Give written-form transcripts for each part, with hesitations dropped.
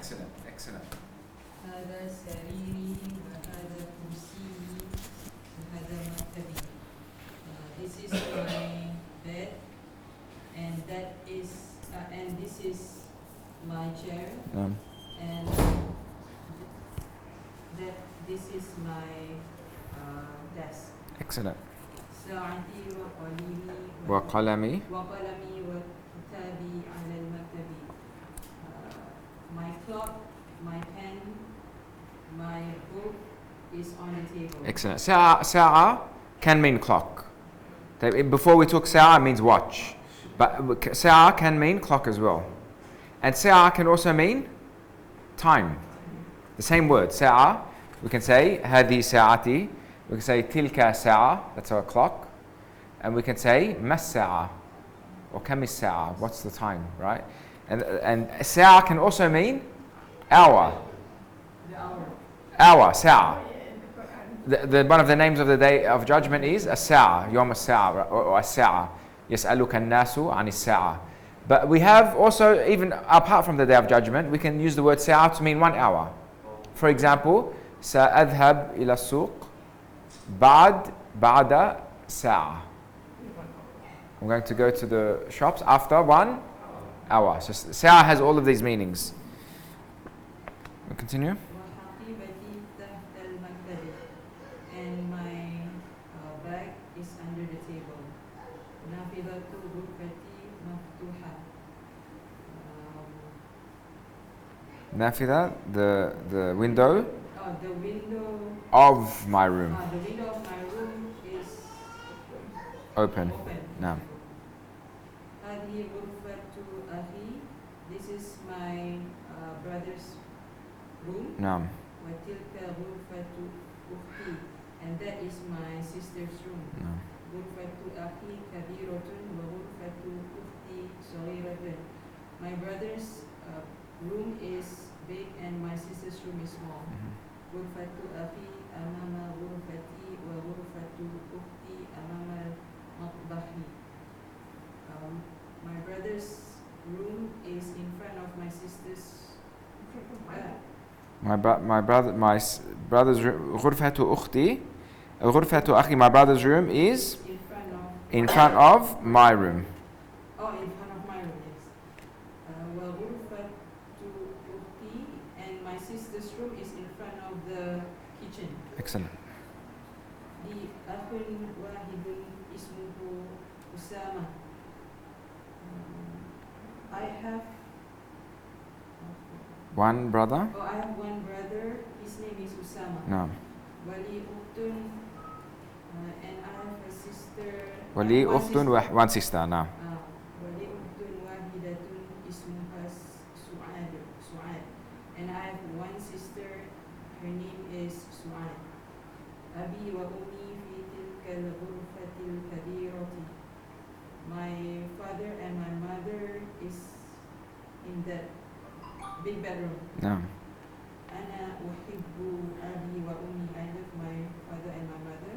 Excellent. هذا سريري وهذا كرسيي وهذا مكتبي. This is my bed, and this is my chair, and this is my desk. Excellent. ساعتي وقلمي وقلمي وكتابي على المكتب. My clock, my pen, my book is on the table. Excellent. ساعة can mean clock. Before we took ساعة means watch, but ساعة can mean clock as well, and ساعة can also mean time. The same word ساعة. We can say هذه ساعتي. We can say تلك ساعة. That's our clock, and we can say ما الساعة or كم الساعة. What's the time, right? And ساعة can also mean hour. The hour. Hour, ساعة. One of the names of the day of judgment is الساعة, يوم الساعة or الساعة. يسألك الناس عن الساعة. But we have also, even apart from the day of judgment, we can use the word ساعة to mean 1 hour. For example, سأذهب إلى السوق بعد ساعة. I'm going to go to the shops after 1 hour. So ساعة has all of these meanings. We'll continue. وحقيبتي تحت المكتب, and my bag is under the table. نافذة غرفتي مفتوحة. نافذة, the window The window of my room. The window of my room is Open. نعم. هذه غرفة أخي. This is my brother's room. نعم. وتلك غرفة أختي, and that is my sister's room. نعم. غرفة أخي كبيرة وغرفة أختي صغيرة. My brother's room is big and my sister's room is small. غرفة أخي أمام غرفتي وغرفة أختي أمام المطبخ. My brother's room is in front of my sister's brother's room. غرفة أختي. غرفة أخي, my brother's room is in front of my room. Oh, in front of my room, yes. وغرفة أختي, and my sister's room is in front of the kitchen. Excellent. لي أخ واحد اسمه أسامة. I have one brother. I have one brother. His name is Usama. نعم. ولي أخت, and I have a sister. ولي أخت one sister. نعم. ولي أخت واحدة اسمها سعاد, and I have one sister. Her name is سعاد. أبي وأمي في تلك الغرفة الكبيرة. My father and my mother is in that big bedroom. نعم. أنا أحب أبي وأمي. I love my father and my mother.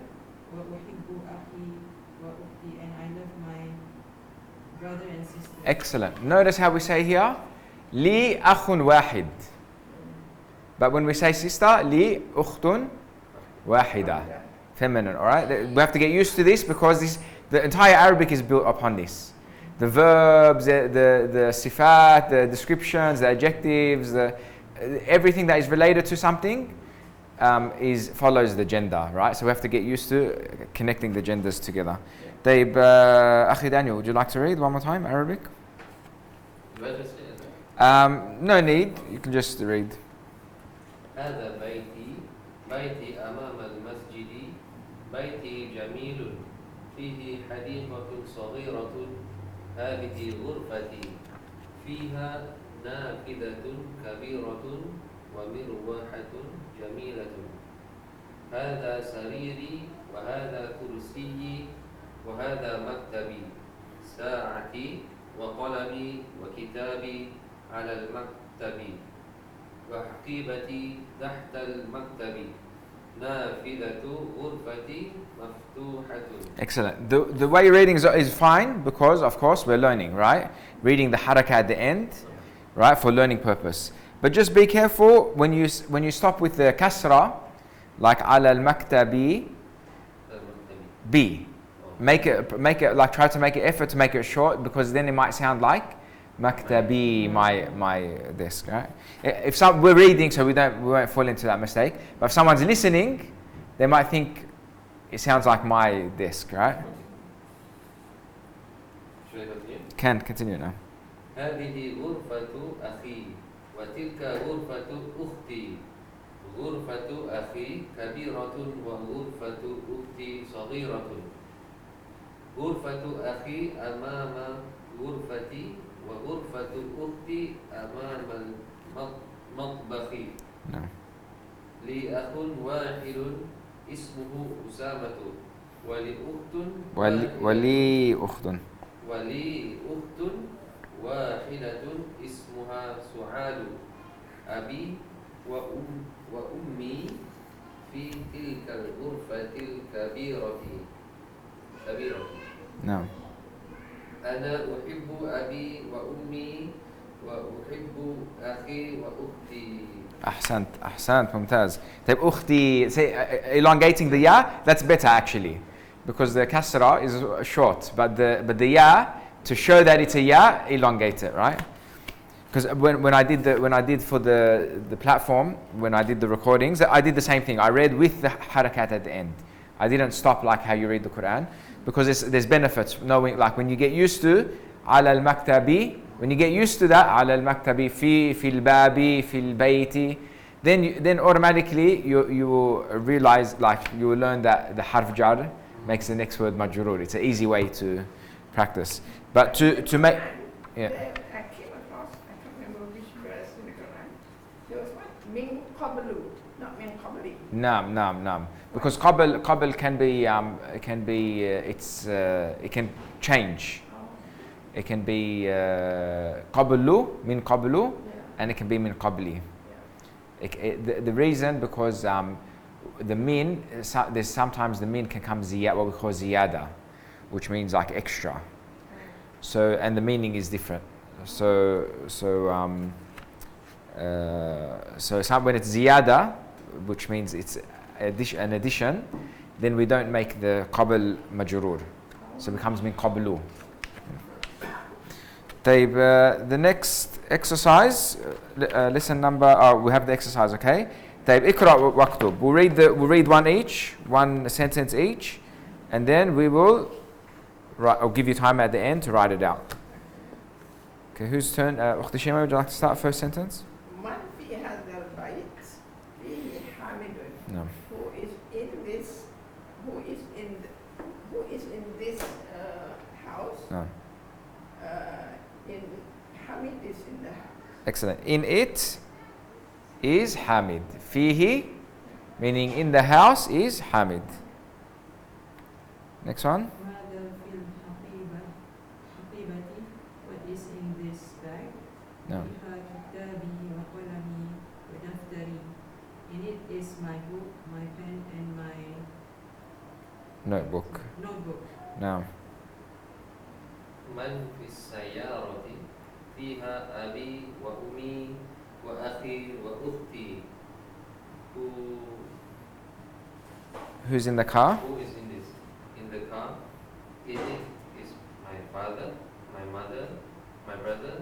وأحب أخي وأختي, and I love my brother and sister. Excellent. Notice how we say here, لي أخ واحد. But when we say sister, لي أخت واحدة. Feminine, alright? We have to get used to this because the entire Arabic is built upon this. The verbs, the sifat, the descriptions, the adjectives, everything that is related to something follows the gender, right? So we have to get used to connecting the genders together. طيب, أخي Daniel, would you like to read one more time Arabic? Do I just say it? No need, you can just read. هذا بيتي أمام المسجد. بيتي جميل فيه حديقة صغيرة. هذه غرفتي فيها نافذة كبيرة ومروحة جميلة. هذا سريري وهذا كرسيي وهذا مكتبي. ساعتي وقلمي وكتابي على المكتب. وحقيبتي تحت المكتب. نافذة غرفتي مفتوحة. Excellent. The way you're reading is fine because, of course, we're learning, right? Reading the haraka at the end, right, for learning purpose. But just be careful when you stop with the kasra, like على المكتب B. Make it like try to make an effort to make it short, because then it might sound like maktabi, my desk, right? If we're reading, so we won't fall into that mistake. But if someone's listening, they might think it sounds like my desk, right? Should I continue? Can continue now. هذه غرفة أخي وتلك غرفة أختي. غرفة أخي كبيرة وغرفة أختي صغيرة. غرفة أخي أمام غرفتي وغرفة أختي أمام المطبخ. No. لي أخ واحد اسمه أسامة ولي أخت. ولي أخت واحدة اسمها سعاد. أبي وأمي في تلك الغرفة الكبيرة. No. أنا أحب أبي وأمي وأحب أخي وأختي. أحسنت ممتاز. طيب أختي, say elongating the ya, that's better actually, because the kasra is short, but the ya, to show that it's a ya, elongate it, right? Because when I did for the platform, when I did the recordings, I did the same thing. I read with the harakat at the end. I didn't stop like how you read the Quran, because there's benefits knowing, like when you get used to على المكتب, when you get used to that على المكتب في الباب في البيت, then automatically you will realize, like you will learn that the harf jar makes the next word majrur. It's an easy way to practice. But to make, yeah. I came across, I can't remember which verse in the Quran. There was what? Min qablu, not min qabli. Naam. Because qabl can be it can change. It can be qablu, min qablu, and it can be min qabli. The reason, because the min, there's sometimes the min can come what we call ziyada, which means like extra. So, and the meaning is different. So when it's ziyada, which means it's an addition, then we don't make the qabl majrur. So it becomes min qablu. The next exercise, lesson number, we have the exercise, okay? اقرأ واكتب. We'll read one sentence each, and then we will I'll give you time at the end to write it out. Okay, whose turn? أخت شيماء, would you like to start first sentence? Man fi hadha al-bayt fihi hamidun. No. Who is in this house? No. In Hamid is in the house. Excellent. In it is Hamid. Fihi, meaning in the house, is Hamid. Next one. ماذا في الحقيبة what is in this bag? No. فيها كتابي وقلمي ودفتري. In it is my book, my pen, and my Notebook. notebook. No. من في السيارة فيها أبي وأمي وأخي وأختي. Who's in the car? Who is in the car? In it is my father, my mother, my brother,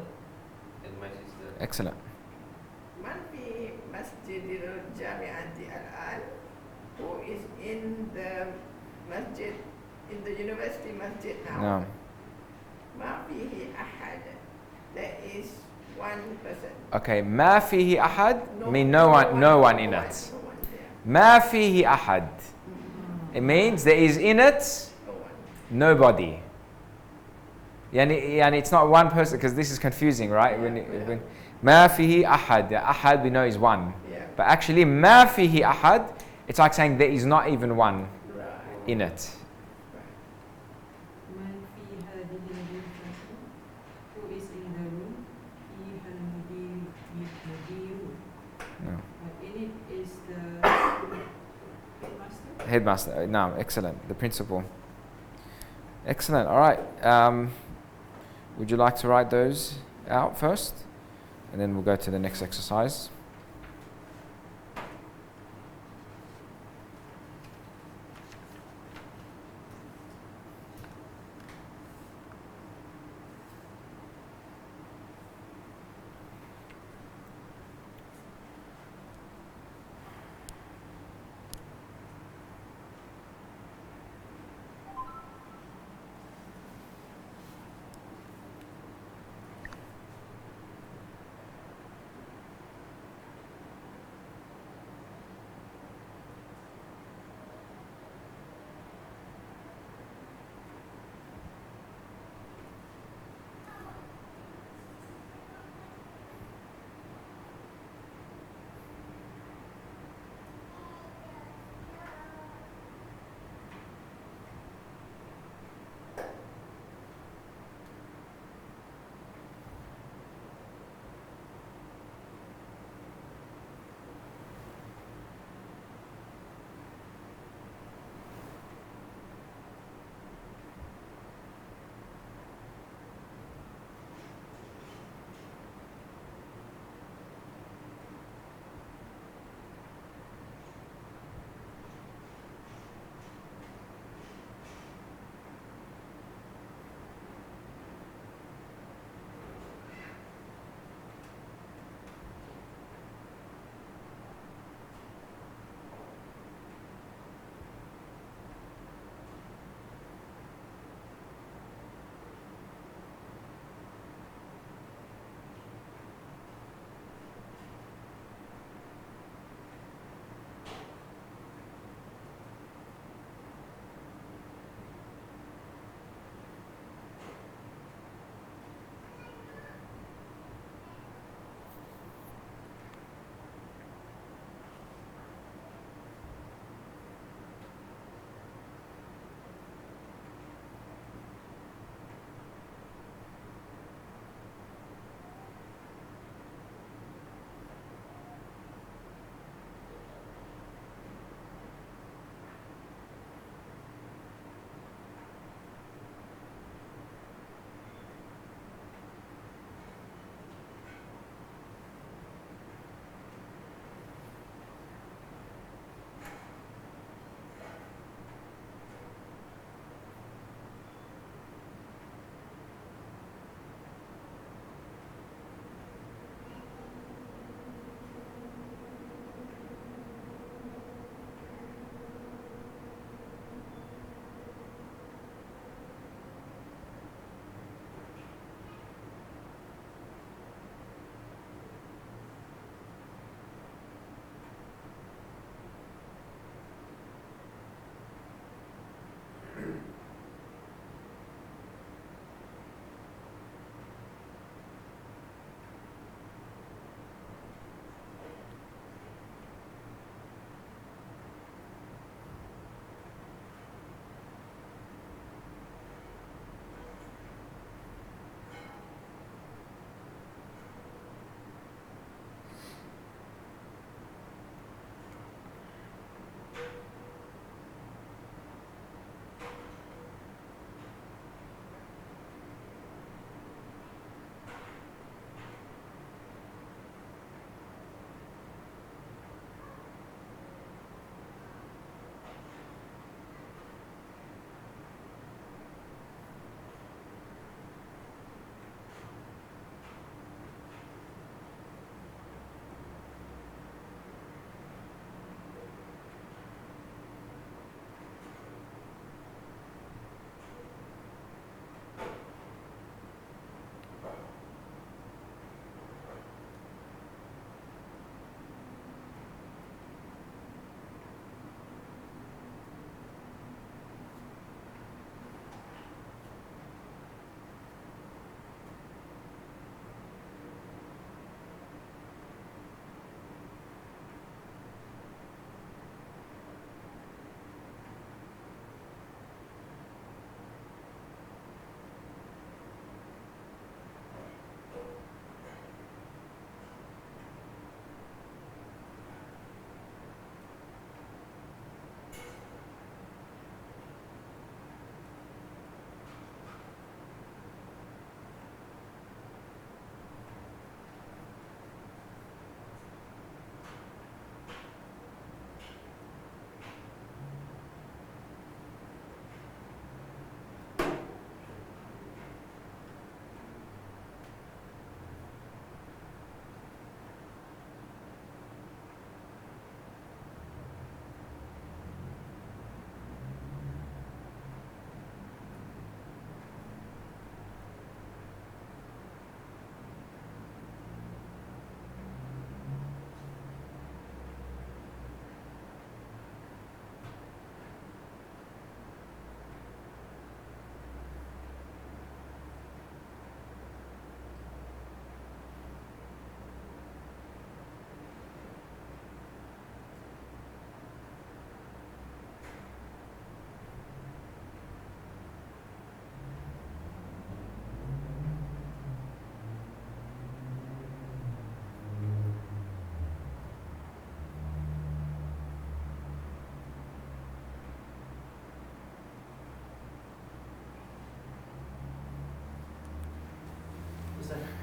and my sister. Excellent. Man fi masjid al-jami'ati al-an. Who is in the masjid, in the university masjid now? No. Ma fihi ahad. There is one person. Okay. ما فيه أحد mean no one in it. No one there. ما فيه أحد. It means there is in it No one. nobody. Yani it's not one person, because this is confusing, right? When ما فيه أحد, أحد we know is one. Yeah. But actually ما فيه أحد, it's like saying there is not even one Right. in it. من في هذه الغرفة? Who is in the room? فيها المدير. No. In it is the headmaster. Headmaster. No, excellent. The principal. Excellent. All right. Would you like to write those out first? and then we'll go to the next exercise.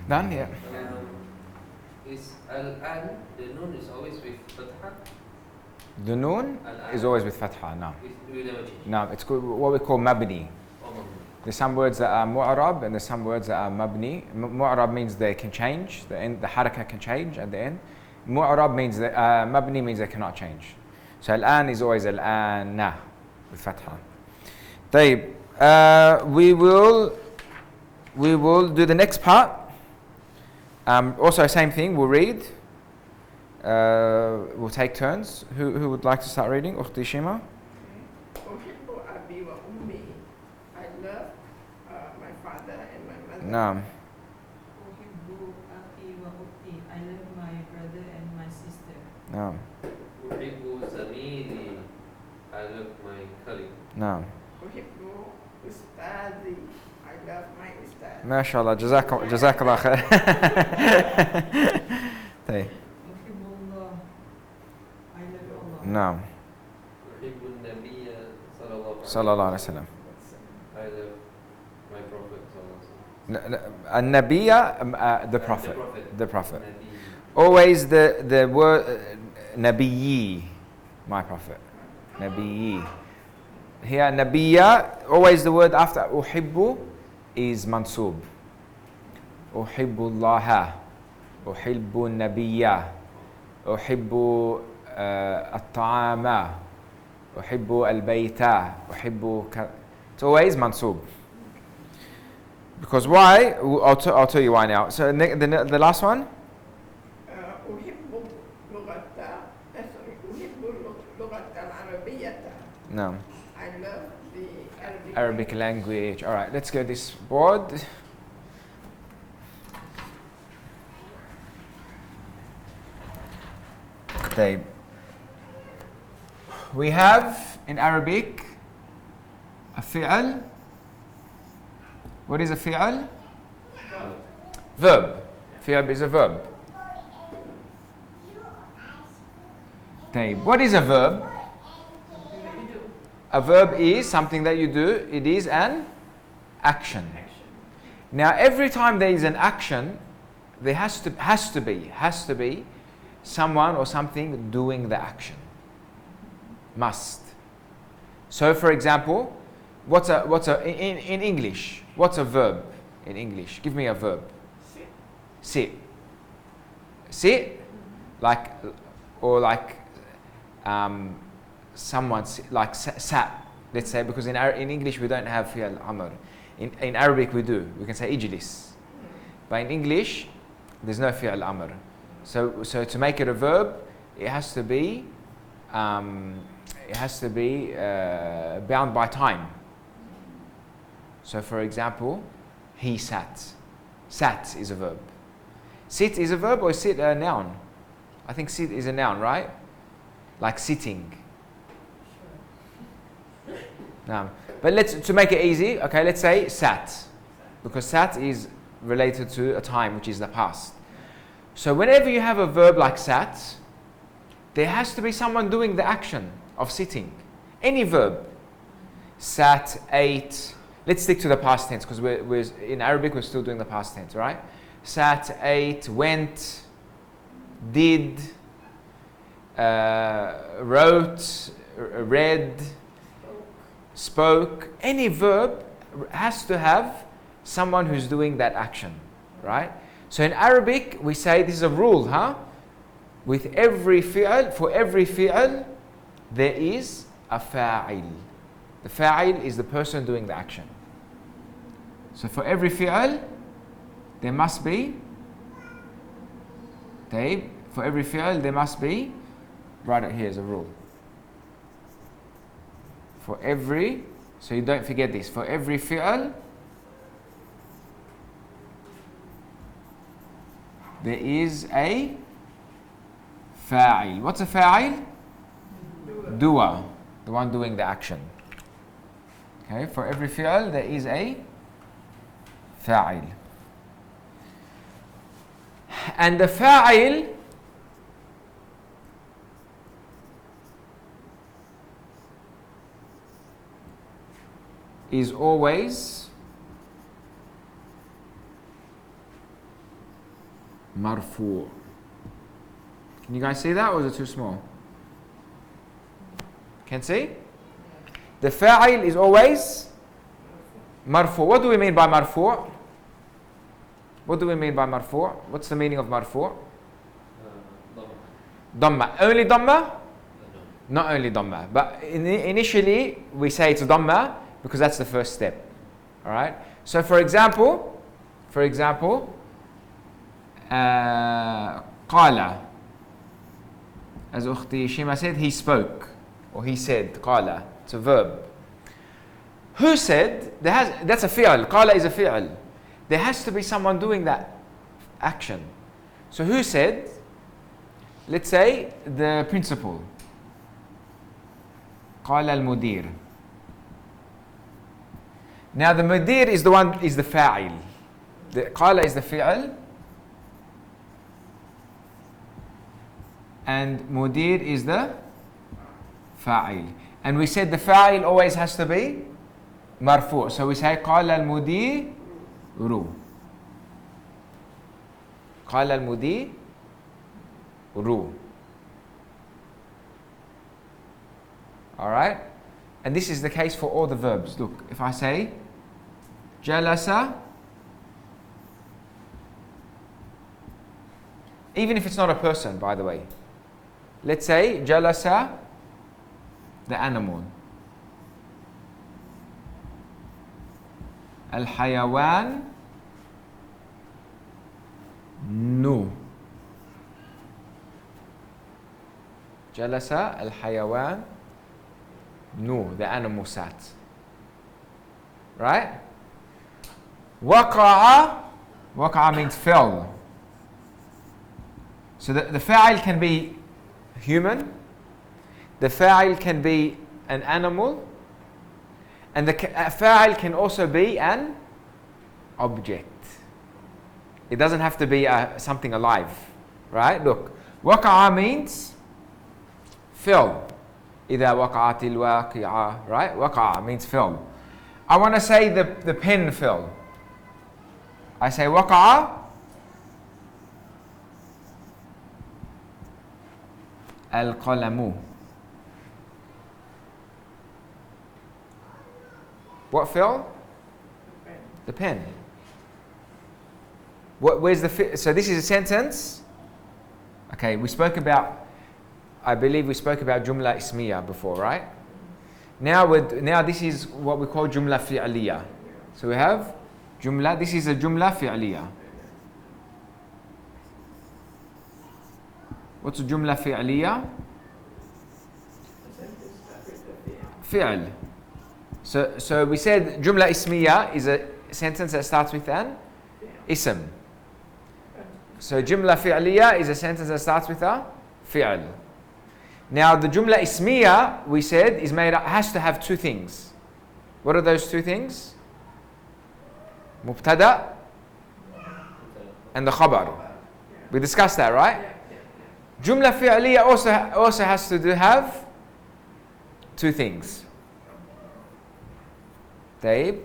Done? Yeah. Is al-an, the noon is always with fatha? The noon Al-an. is always with fatha. No. We never change. No, it's what we call mabni. Oh, no. There's some words that are mu'arab and there's some words that are mabni. Mu'arab means they can change. The haraka can change at the end. Mu'arab means that mabni means they cannot change. So al-an is always al-an with fatha. طيب, we will do the next part. Also same thing, we'll read. We'll take turns. Who would like to start reading? أختي شيماء. أحب أبي وأمي. I love my father and my mother. نعم. أحب أخي وأختي. I love my brother and my sister. نعم. أحب زميلي. I love my colleague. نعم. أحب أستاذي. I love my أستاذ. ما شاء الله, جزاك الله خير. طيب. أحب الله. I love Allah. نعم. أحب النبي صلى الله عليه وسلم. I love my prophet صلى الله عليه وسلم. النبي, the prophet. prophet. The prophet. نبي. Always the word نبيي, my prophet. نبيي. Here نبيا, always the word after أحب is mansub. أحب الله. أحب النبي. أحب الطعام. أحب البيت. أحب It's always mansub. Because why? I'll tell you why now. So the last one? أحب لغة أحب لغة العربية. No. I love the Arabic language. All right, let's go this board. طيب. We have in Arabic a fi'al. What is a fi'al? Verb. Fi'al is a verb. طيب. What is a verb? A verb is something that you do. It is an action. Now, every time there is an action, there has to be someone or something doing the action. Must. So, for example, in English? What's a verb in English? Give me a verb. Sit. Sit, like someone like sat, let's say, because in English we don't have fi'al amr. In Arabic we do. We can say ijlis. But in English, there's no fi'al amr. So to make it a verb, it has to be bound by time. So for example, he sat. Sat is a verb. Sit is a verb, or is sit a noun? I think sit is a noun, right? Like sitting. No. But to make it easy, okay, let's say sat. Because sat is related to a time, which is the past. So whenever you have a verb like sat, there has to be someone doing the action of sitting. Any verb. Sat, ate. Let's stick to the past tense, because we're in Arabic we're still doing the past tense, right? Sat, ate, went, did, wrote, read, spoke. Any verb has to have someone who's doing that action, right? So in Arabic we say, this is a rule, with every fi'al, for every fi'al there is a fa'il. The fa'il is the person doing the action. So for every fi'al there must be for every fi'al there must be, write it here as a rule. For every, so you don't forget this, for every fi'al there is a fa'il. What's a fa'il? Doer, the one doing the action. Okay, for every fi'al there is a fa'il. And the fa'il is always مرفوع. Can you guys see that, or is it too small? Can see? The fa'il is always marfu'. What do we mean by marfu'? What do we mean by marfu'? What's the meaning of marfu'? Dhamma. Only dhamma? Not only dhamma. But initially we say it's dhamma because that's the first step. Alright? So for example, قال, as Ukhti Shima said, he spoke. Or he said, qala. It's a verb. Who said? That's a fi'l. Qala is a fi'l. There has to be someone doing that action. So who said? Let's say the principal. قال المدير. Now the mudir is the fa'il. The qala is the fi'l. And mudir is the fa'il. And we said the fa'il always has to be marfu'. So we say قال المدير. قال المدير. Alright? And this is the case for all the verbs. Look, if I say jalasa, even if it's not a person, by the way. Let's say jalasa, the animal. Al-hayawan, no. Jalasa al-hayawan, no, the animal sat. Right? Waqa'a means fell. So the fa'il can be human, the fa'il can be an animal, and the fa'il can also be an object. It doesn't have to be something alive. Right? Look, waqa'a means fell. إذا وقعت الواقعة. Right? وقع means fell. I want to say the pen fell. I say وقع القلم. What fell? The pen. Where's the so this is a sentence. Okay, I believe we spoke about jumla ismiya before, right? Now this is what we call jumla fi'liya. So we have jumla, this is a jumla fi'liya. What's a jumla fi'liya? Fi'l. So we said jumla ismiya is a sentence that starts with an ism. So jumla fi'liya is a sentence that starts with a fi'l. Now the jumla ismiya, we said, has to have two things. What are those two things? Mubtada and the khabar. We discussed that, right? Jumla fi'liya also has to have two things. Taib,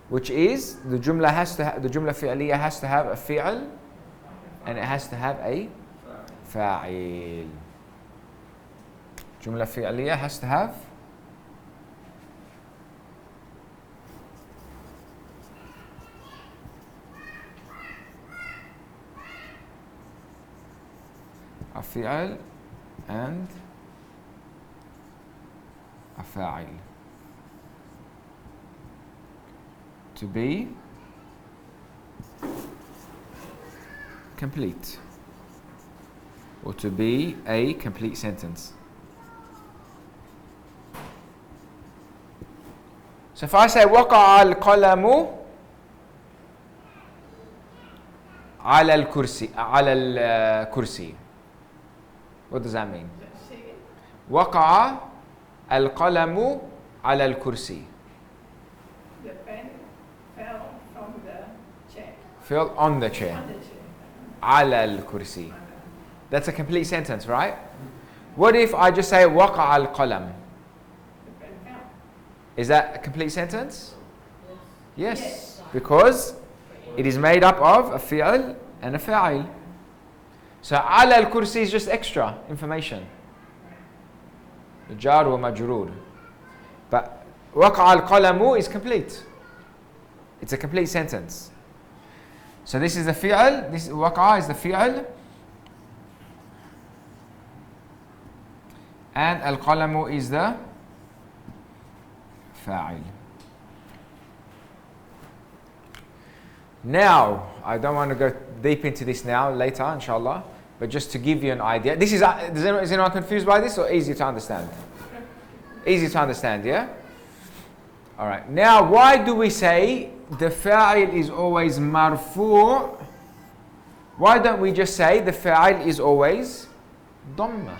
which is the jumla fi'liya has to have a fi'l and it has to have a fa'il. Jumla fi'liya has to have a fi'l and a fa'il to be complete or to be a complete sentence. So if I say وقع القلم على الكرسي, what does that mean? وقع القلم على الكرسي. The pen fell from the chair. Fell on the chair. On the chair. على الكرسي. That's a complete sentence, right? What if I just say وقع القلم? Is that a complete sentence? Yes. Because it is made up of a fi'l and a fa'il. So على الكرسي is just extra information. جار ومجرور. But وقع القلم is complete. It's a complete sentence. So this is the fi'l, this وقع is the fi'l. And القلم is the فاعل. Now, I don't want to go deep into this now, later, inshallah, but just to give you an idea. This is anyone confused by this or easy to understand? Easy to understand, yeah? All right. Now, why do we say the fa'il is always marfu'? Why don't we just say the fa'il is always dhamma?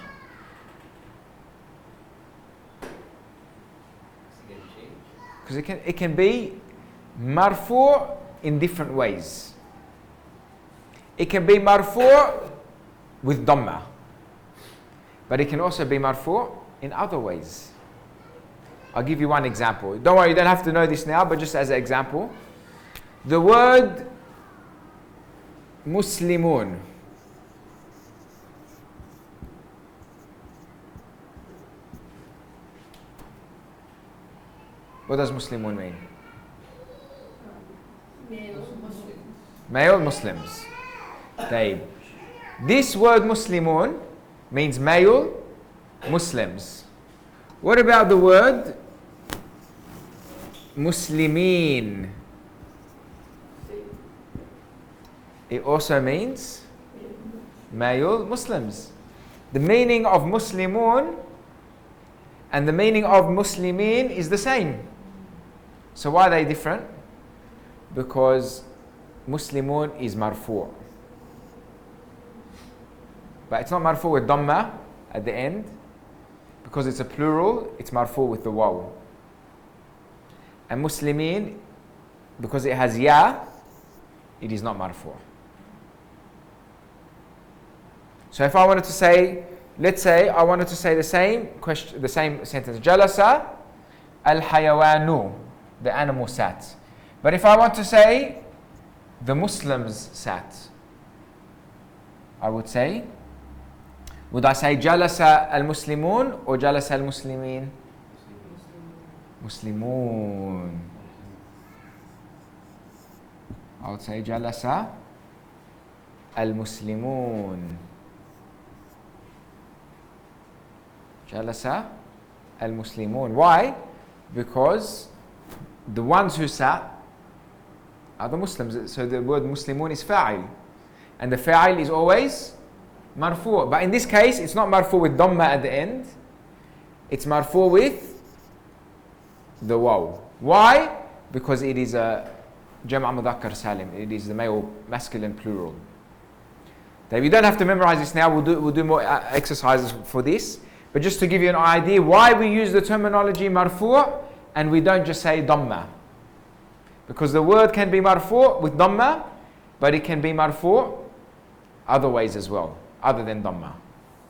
Because it can be marfu' in different ways. It can be marfu' with dhamma, but it can also be marfu' in other ways. I'll give you one example. Don't worry, you don't have to know this now, but just as an example. The word Muslimun. What does Muslimun mean? Male Muslims. طيب. This word Muslimun means male Muslims. What about the word Muslimin? It also means male Muslims. The meaning of Muslimun and the meaning of Muslimin is the same. So why are they different? Because Muslimun is marfu'. But it's not marfu' with dhamma at the end. Because it's a plural, it's marfu' with the waw. And Muslimin, because it has ya, it is not marfu'. So if I wanted to say, let's say I wanted to say the same question, the same sentence. Jalasa al-hayawanu, the animal sat. But if I want to say the Muslims sat, I would say, would I say jalasa al-muslimun or jalasa al-muslimin? Muslimun. I would say jalasa al-muslimun. Jalasa al-muslimun. Why? Because the ones who sat are the Muslims. So the word Muslimun is fa'il. And the fa'il is always marfu'. But in this case, it's not marfu' with dhamma at the end. It's marfu' with the waw. Why? Because it is a jam'a mudhakkar salim. It is the male, masculine plural. Now, you don't have to memorize this now. We'll do more exercises for this. But just to give you an idea why we use the terminology marfu' and we don't just say dhamma. Because the word can be marfu' with dhamma, but it can be marfu' other ways as well, other than dhamma.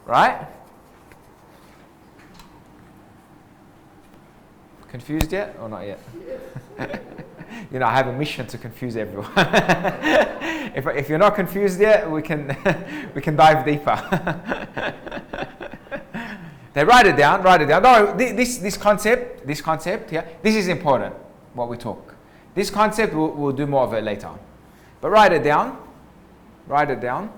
Right? Confused yet or not yet? You know, I have a mission to confuse everyone. If you're not confused yet, we can dive deeper. They write it down. No, this concept here, this is important, what we talk. This concept, we'll do more of it later. But write it down. Write it down.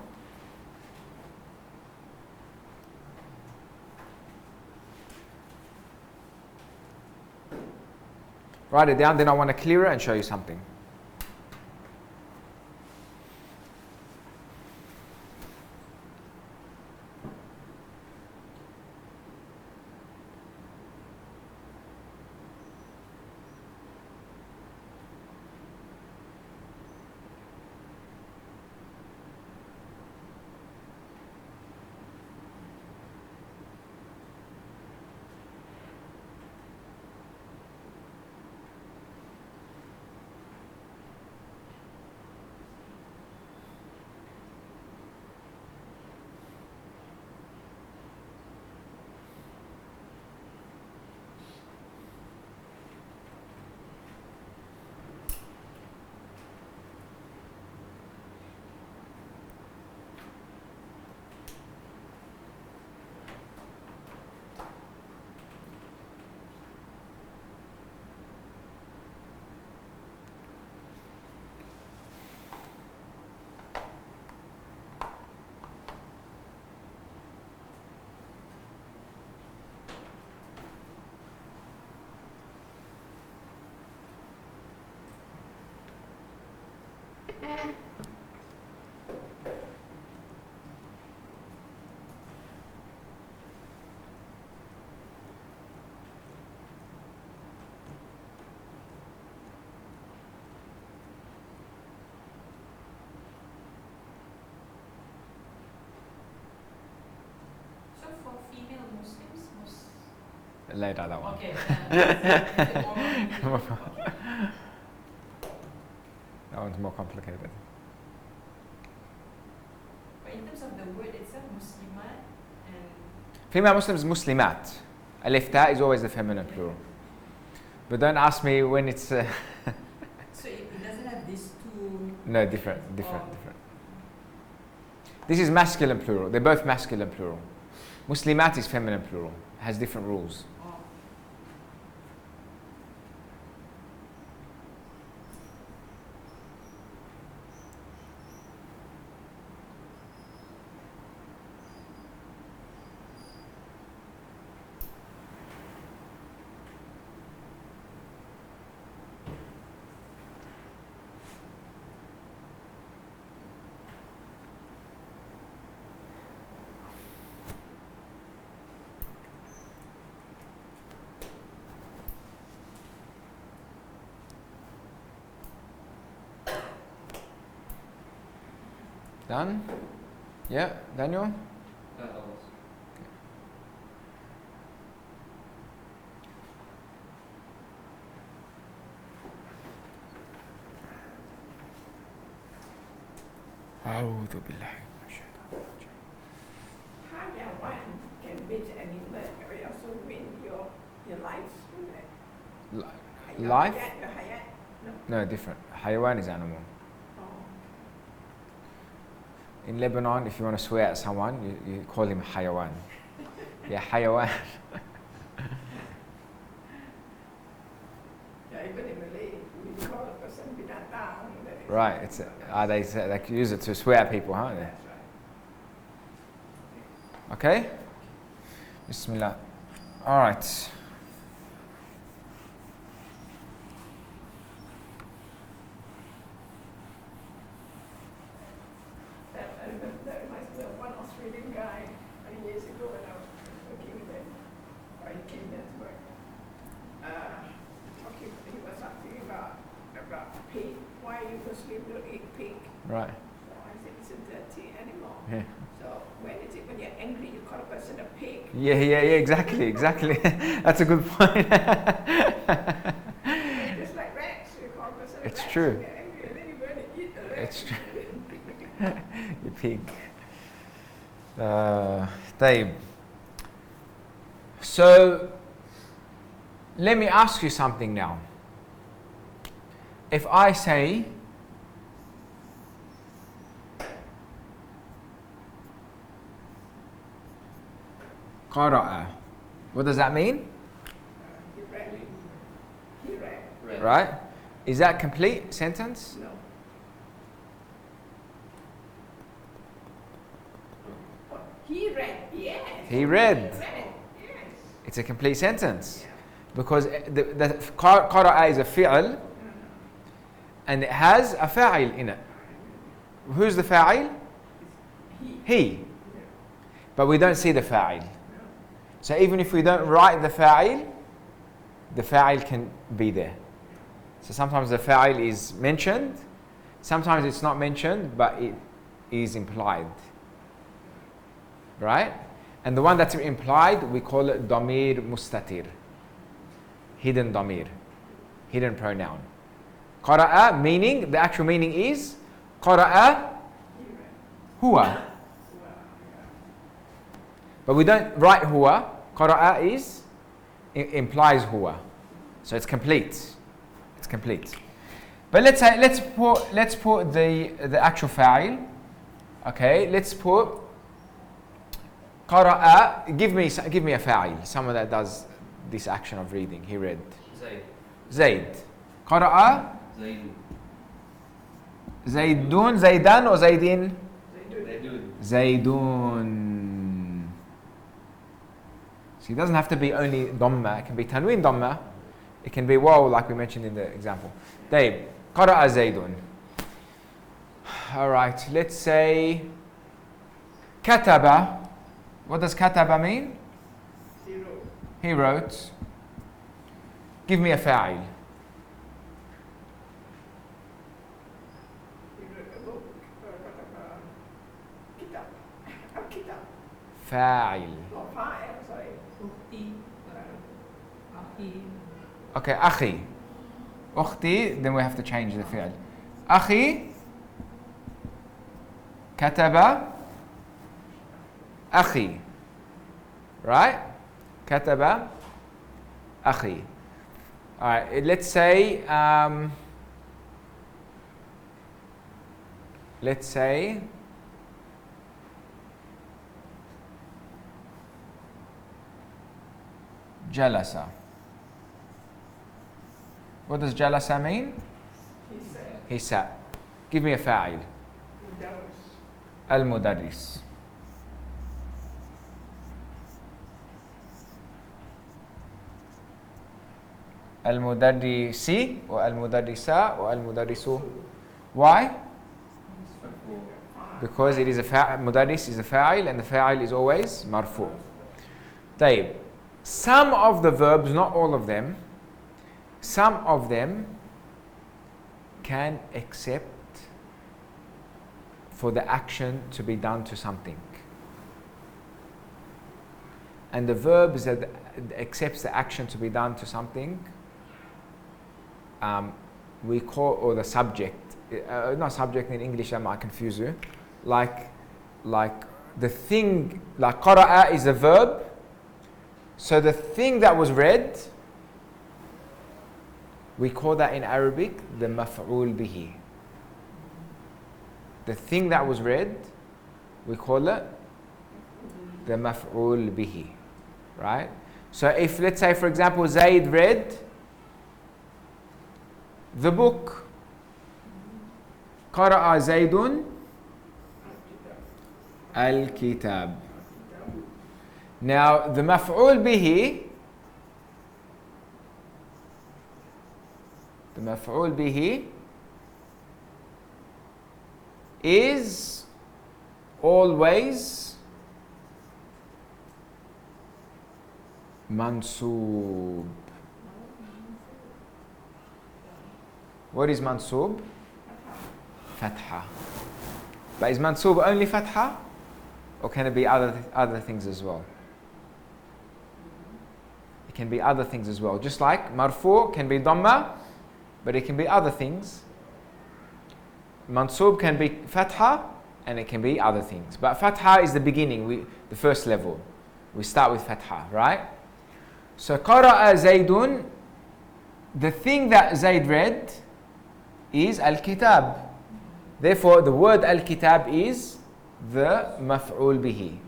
Write it down, then I want to clear it and show you something. So for female Muslims, Later, that one. okay, is it more That one's more complicated. But in terms of the word itself, Muslimat and Female Muslims, Muslimat. Alif ta is always the feminine plural. But don't ask me when it's. so it doesn't have these two. No, different. This is masculine plural. They're both masculine plural. Muslimat is feminine plural. Has different rules. Oh. Done? Yeah, Daniel? أعوذ بالله من الشيطان الرجيم. Hayawan can mean any bird, or also mean your life. Life? Your hayat. No, different. Hayawan is animal. Oh. In Lebanon, if you want to swear at someone, you call him Hayawan. Yeah, Hayawan. Yeah, even in Malay, we call a person binatang. Right, it's they use it to swear at people, huh? That's right. Okay? Bismillah. All right. I remember that reminds me of one Australian guy many years ago when I was working with him, or he came there to work. He was talking about pig. Why Muslims don't eat pig? Right. So I said it's a dirty animal. Yeah. So when you're angry, you call a person a pig. Yeah, exactly. That's a good point. Just like rats, you call a person a It's rat. true. When you're angry, and then you go and eat the rat. It's true. You pig. طيب. So, let me ask you something now. If I say قرأ, what does that mean? He read. Red. Right? Is that complete sentence? No. Oh, he read, yes. He read. He read, yes. It's a complete sentence. Yeah. Because the قرأ is a fi'l and it has a fa'il in it. Who's the fa'il? He. But we don't see the fa'il. So even if we don't write the fa'il can be there. So sometimes the fa'il is mentioned, sometimes it's not mentioned, but it is implied. Right? And the one that's implied, we call it damir mustatir. Hidden damir. Hidden pronoun. Qara'a, meaning, the actual meaning is, Qara'a huwa. But we don't write huwa. Qara'a is, implies huwa. So it's complete. It's complete. But let's put the actual fa'il. Okay, let's put Qara'a. Give me a fa'il, someone that does this action of reading. He read. Zaid. Zaid. Qara'a. Zaidu. Zaidun, Zaidan or Zaidin? Zaidun. Zaidun. So it doesn't have to be only Dhamma. It can be Tanween Dhamma. It can be waw like we mentioned in the example. Dave. Qara'a Zaidun. All right, let's say kataba. What does kataba mean? Zero. He wrote. Give me a fa'il. He wrote a book. Kitab. Kitab. Fa'il. Oh, file, sorry. أختي أخي Okay, أخي. أختي, then we have to change the fi'l. أخي كتب أخي. Right? كتب أخي. Alright, let's say جلس. What does jalasa mean? He said. He sat. Give me a fa'il. Mudarris. المدرس. المدرسي والمدرسة والمدرسو. Why? Because it is a مدرس is a fa'il and the fa'il is always marfu. طيب. Some of the verbs, not all of them, some of them can accept for the action to be done to something. And the verbs that accepts the action to be done to something, we call, or the subject, not subject in English, I might confuse you, like the thing, like qara'a is a verb, so the thing that was read, we call that in Arabic the maf'ul bihi. The thing that was read, we call it the maf'ul bihi, right? So if, let's say for example, Zaid read the book, قرأ زيد الكتاب. Now the maf'ul bihi, is always mansoob. What is mansoob? Fatha. But is mansoob only fatha? Or can it be other things as well? It can be other things as well. Just like marfu can be dhamma, but it can be other things. Mansoob can be fatha, and it can be other things. But fatha is the beginning, the first level. We start with fatha, right? So qara'a Zaydun, the thing that Zayd read is al-kitab. Therefore, the word al-kitab is the maf'ul bihi.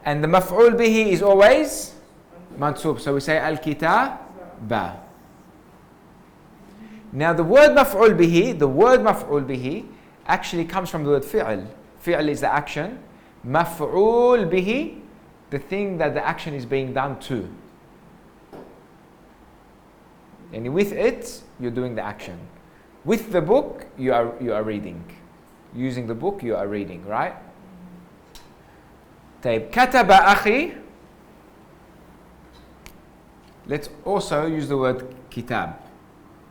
And the maf'ul bihi is always mansoob. So we say al-kitaba. Now the word maf'ul bihi, actually comes from the word fi'l. Fi'l is the action. Maf'ul bihi, the thing that the action is being done to. And with it, you're doing the action. With the book, you are reading. Using the book, you are reading, right? طيب, كتب أخي. Let's also use the word kitab.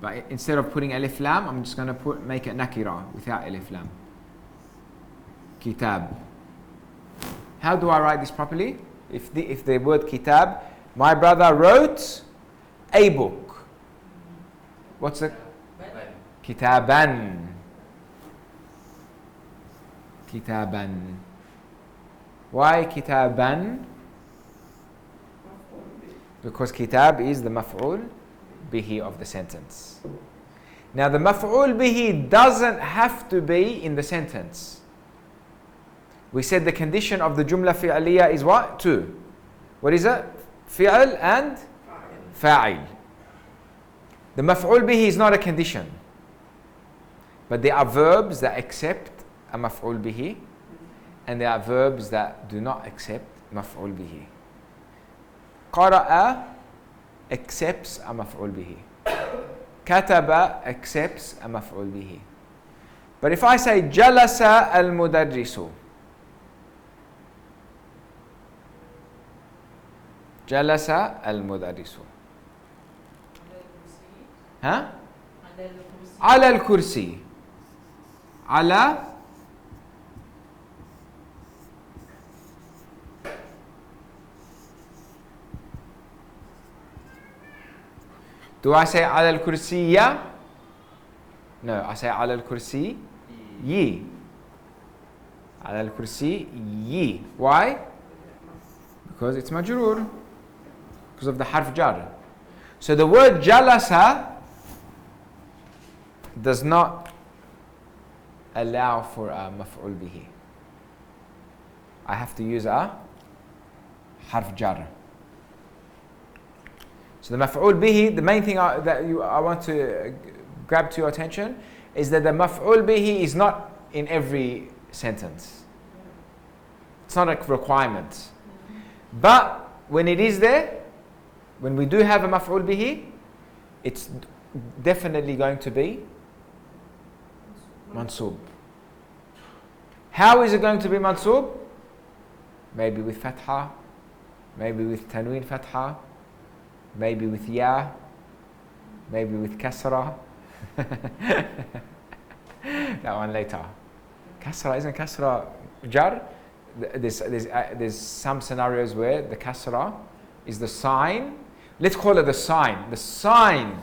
But instead of putting alif lam, I'm just going to make it nakira without alif lam. Kitab. How do I write this properly? If the word kitab, my brother wrote a book. What's it? Kitaban. Kitaban. Why kitaban? Because kitab is the maf'ul bihi of the sentence. Now the maf'ul bihi doesn't have to be in the sentence. We said the condition of the jumla fi'aliyah is what? Two. What is it? Fi'al and fa'il. The maf'ul bihi is not a condition. But there are verbs that accept a maf'ul bihi, and there are verbs that do not accept maf'ul bihi. Qara'a accepts a maf'ul bihi. Kataba accepts a maf'ul bihi. But if I say جلس المدرس, جلس المدرس, ها؟ على الكرسي, على Do I say على الكرسية? No, I say على الكرسي يي. على الكرسي يي. Why? Because it's مجرور. Because of the حرف جر. So the word جلس does not allow for a مفعول به. I have to use a حرف جر. So the maf'ul bihi, the main thing I want to grab to your attention is that the maf'ul bihi is not in every sentence. It's not a requirement. But when it is there, when we do have a maf'ul bihi, it's definitely going to be mansub. How is it going to be mansub? Maybe with fatha, maybe with tanween fatha, maybe with ya, maybe with kasra. That one later. Kasra, isn't kasra jar? There's some scenarios where the kasra is the sign. Let's call it the sign. The sign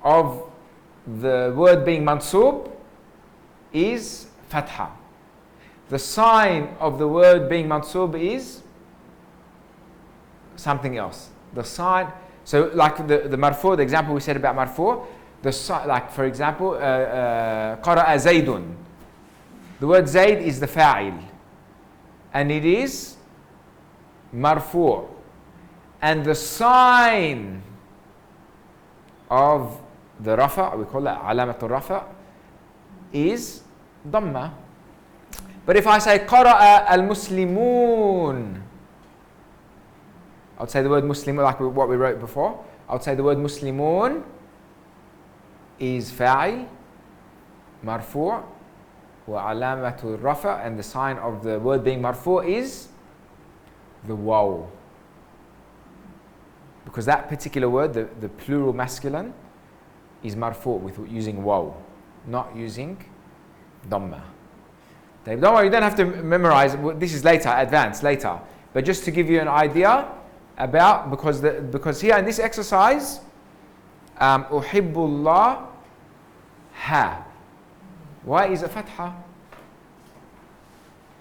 of the word being mansub is fatha. The sign of the word being mansub is something else. The sign, so like the marfu, the example we said about marfu, like for example, قرأ زيد. The word Zayd is the fa'il, and it is marfu. And the sign of the rafa, we call that علامة الرفع, is dhamma. But if I say قرأ المسلمون, I would say the word Muslimun, like what we wrote before. I would say the word Muslimun is fa'il, marfu', wa alamatu rafa, and the sign of the word being marfu' is the waw. Because that particular word, the plural masculine, is marfu' with using waw, not using dhamma. Don't worry, you don't have to memorize. This is later, advanced later. But just to give you an idea about, because here in this exercise, uhibbullah ha. Why is it fatha?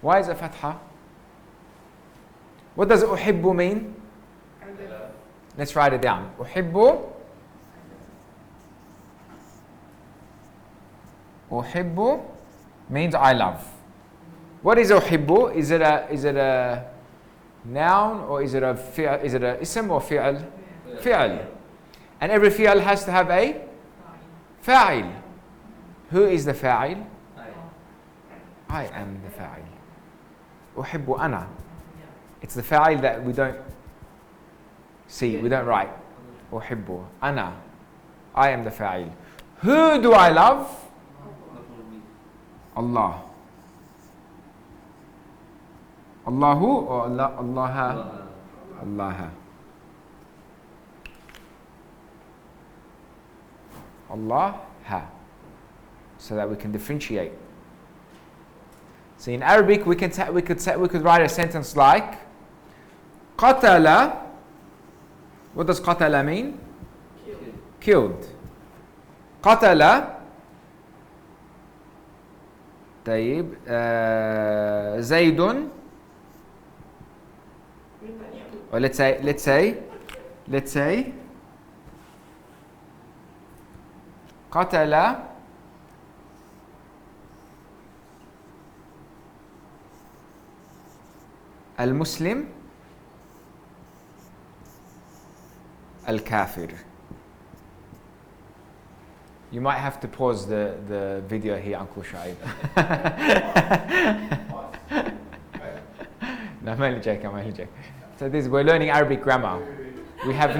Why is it fatha? What does uhibbu mean? Let's write it down. Uhibbu means I love. What is uhibbu? Is it a noun, or is it a fi'l, is it a ism or fi'l? Fi'l. And every fi'l has to have a fa'il. Who is the fa'il? I am the fa'il. Uhibbu ana. It's the fa'il that we don't see, we don't write. Uhibbu ana. I am the fa'il. Who do I love? Allah. Allahu or Allah? Allah. Allah ha. So that we can differentiate. So in Arabic we could write a sentence like qatala. What does qatala mean? Killed. Qatala. طيب زيد. Or let's say قتل المسلم الكافر. You might have to pause the video here, Uncle Shaib. No, I'm only joking. So we're learning Arabic grammar. We have